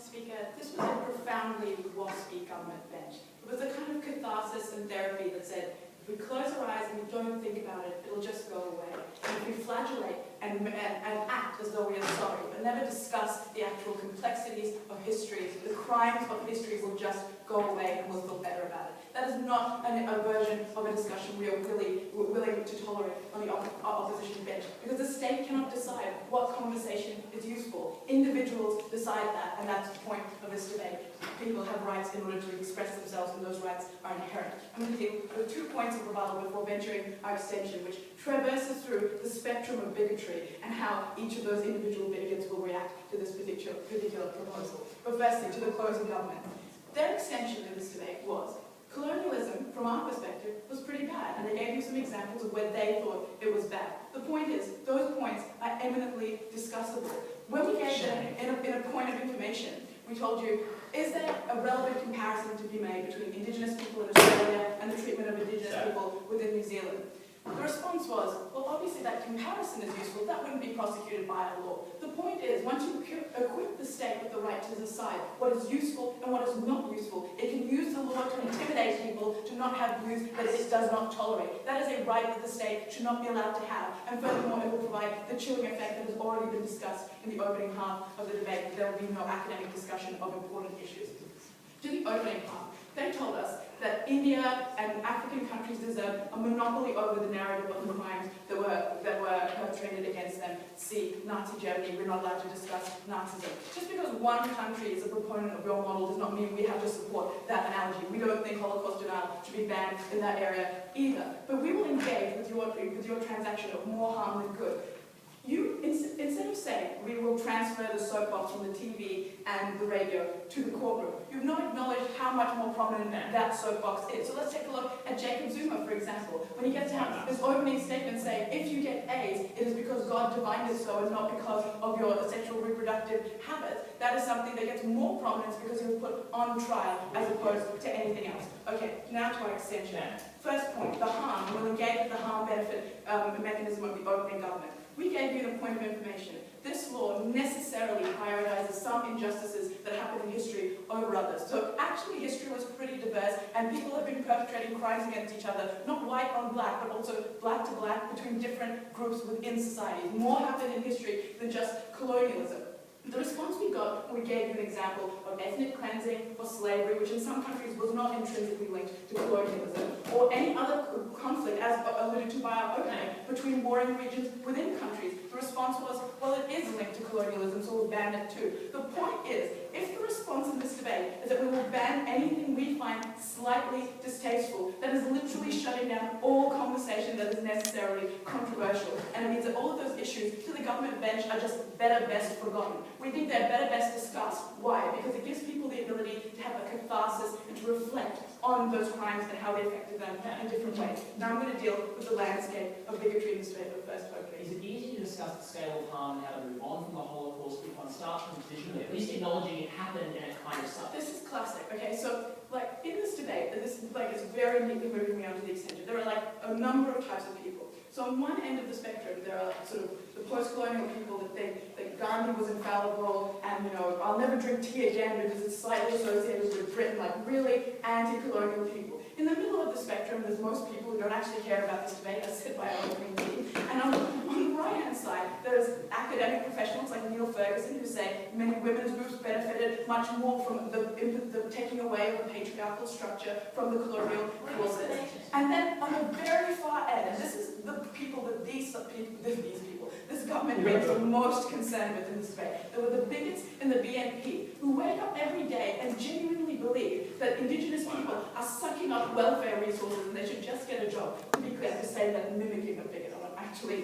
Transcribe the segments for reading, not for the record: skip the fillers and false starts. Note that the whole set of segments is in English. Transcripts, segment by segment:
Speaker, this was a profoundly waspy government bench. It was a kind of catharsis and therapy that said, if we close our eyes and we don't think about it, it'll just go away. And if we flagellate and act as though we are sorry, but never discuss the actual complexities of history, the crimes of history will just go away and we'll feel better about it. That is not a version of a discussion we are willing to tolerate on the opposition bench, because the state cannot decide what conversation is useful. Individuals decide that, and that's the point of this debate. People have rights in order to express themselves, and those rights are inherent. I'm going to deal with 2 points of rebuttal before venturing our extension, which traverses through the spectrum of bigotry and how each of those individual bigots will react to this particular proposal. But firstly, to the closing government. Their extension of this debate was colonialism, from our perspective, was pretty bad, and they gave you some examples of where they thought it was bad. The point is, those points are eminently discussable. When we gave them in a point of information, we told you, is there a relevant comparison to be made between Indigenous people in Australia and the treatment of Indigenous people within New Zealand? The response was, well, obviously that comparison is useful. That wouldn't be prosecuted by our law. The point is, once you equip the state with the right to decide what is useful and what is not useful, it can use the law to intimidate people to not have views that it does not tolerate. That is a right that the state should not be allowed to have. And furthermore, it will provide the chilling effect that has already been discussed in the opening half of the debate. There will be no academic discussion of important issues. To the opening half, they told us that India and African countries deserve a monopoly over the narrative of the crimes that were perpetrated against them. See, Nazi Germany, we're not allowed to discuss Nazism. Just because one country is a proponent of your model does not mean we have to support that analogy. We don't think Holocaust denial should be banned in that area either. But we will engage with your transaction of more harm than good. You, instead of saying we will transfer the soapbox from the TV and the radio to the courtroom, you've not acknowledged how much more prominent that soapbox is. So let's take a look at Jacob Zuma, for example. When he gets to have his opening statement saying, if you get AIDS, it is because God divined it so and not because of your sexual reproductive habits. That is something that gets more prominence because he was put on trial as opposed to anything else. Okay, now to our extension. First point, the harm. We'll engage with the harm-benefit mechanism of the opening government. We gave you a point of information. This law necessarily prioritizes some injustices that happen in history over others. So actually history was pretty diverse, and people have been perpetrating crimes against each other, not white on black, but also black to black between different groups within society. More happened in history than just colonialism. The response we got, we gave you an example of ethnic cleansing or slavery, which in some countries was not intrinsically linked to colonialism, or any other conflict, as alluded to by our opening, between warring regions within countries. The response was, well, it is linked to colonialism, so we'll ban it too. The point is, if the response in this debate is that we will ban anything we find slightly distasteful, that is literally shutting down all conversation that is necessarily controversial. And it means that all of those issues to the government bench are just better best forgotten. We think they're better best discussed. Why? Because it gives people the ability to have a catharsis and to reflect on those crimes and how they affected them in different ways. Now I'm going to deal with the landscape of bigotry in this debate for the first opening. Is it easy to discuss the scale of harm and how to move on from the Holocaust if one starts from a position of at least acknowledging it happened and it kind of sucked? This is classic, okay? So, like, in this debate, this is very neatly moving me on to the extension. There are, like, a number of types of people. So on one end of the spectrum, there are sort of the post-colonial people that think that Gandhi was infallible and, you know, I'll never drink tea again because it's slightly associated with Britain, like really anti-colonial people. In the middle of the spectrum, there's most people who don't actually care about this debate, as said by our opening team. And on the right-hand side, there's academic professionals like Neil Ferguson who say many women's groups benefited much more from the taking away of the patriarchal structure from the colonial forces. And then on the very far end, and this is the people that this government is most concerned with in this debate. There were the bigots in the BNP who wake up every day and genuinely believe that Indigenous people are sucking up welfare resources and they should just get a job. To be clear, to say that mimicking a bigot, I'm not actually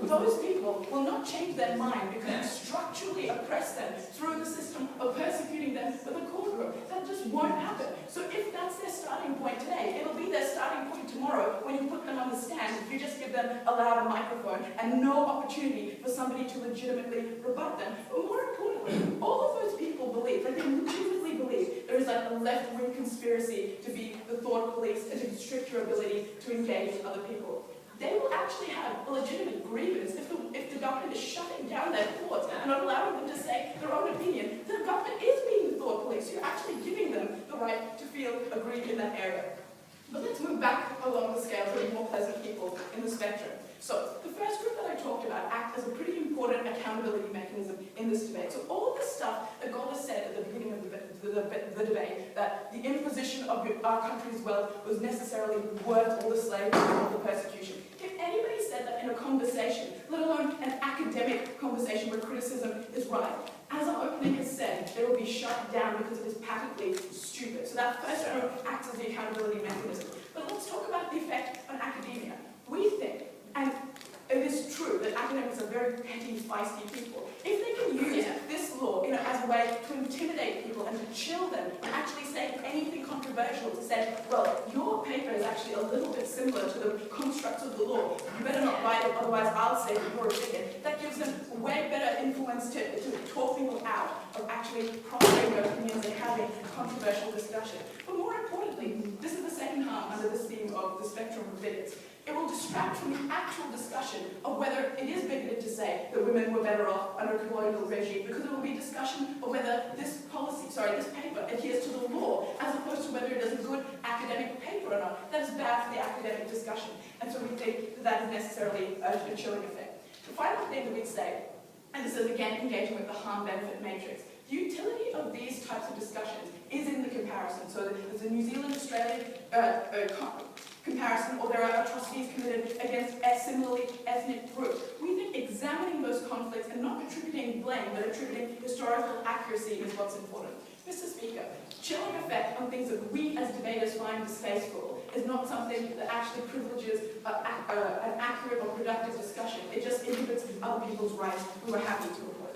those people will not change their mind because you structurally oppress them through the system of persecuting them with a courtroom. That just won't happen. So if that's their starting point today, it'll be their starting point tomorrow when you put them on the stand, if you just give them a louder microphone and no opportunity for somebody to legitimately rebut them. But more importantly, all of those people believe, like they legitimately believe, there is like a left-wing conspiracy to be the thought police and to restrict your ability to engage with other people. They will actually have a legitimate grievance if the government is shutting down their courts and not allowing them to say their own opinion, the government is being the thought police. You're actually giving them the right to feel aggrieved in that area. But let's move back along the scale to the more pleasant people in the spectrum. So the first group that I talked about act as a pretty important accountability mechanism in this debate. So all of the stuff that Golda said at the beginning of the debate, that the imposition of our country's wealth was necessarily worth all the slavery and all the persecution. If anybody said that in a conversation, let alone an academic conversation where criticism is right, as our opening has said, they will be shut down because it is patently stupid. So that first group acts as the accountability mechanism. But let's talk about the effect on academia. We think, and it is true that academics are very petty, feisty people. If they can use this law as a way to intimidate people and to chill them and actually say anything controversial, to say, well, your paper is actually a little bit similar to the constructs of the law, you better not write it, otherwise I'll say your opinion. That gives them way better influence to talk people out of actually prompting their opinions and having controversial discussion. But more importantly, this is the second harm under this theme of the spectrum of bigots. It will distract from the actual discussion of whether it is bigoted to say that women were better off under a colonial regime, because it will be discussion of whether this paper adheres to the law, as opposed to whether it is a good academic paper or not. That is bad for the academic discussion, and so we think that is necessarily a chilling effect. The final thing that we'd say, and this is again engaging with the harm-benefit matrix, the utility of these types of discussions is in the comparison. So there's a New Zealand-Australian comparison, or there are atrocities committed against similarly ethnic groups. We think examining those conflicts and not attributing blame, but attributing historical accuracy is what's important. Mr. Speaker, chilling effect on things that we as debaters find distasteful is not something that actually privileges an accurate or productive discussion. It just inhibits other people's rights who are happy to oppose.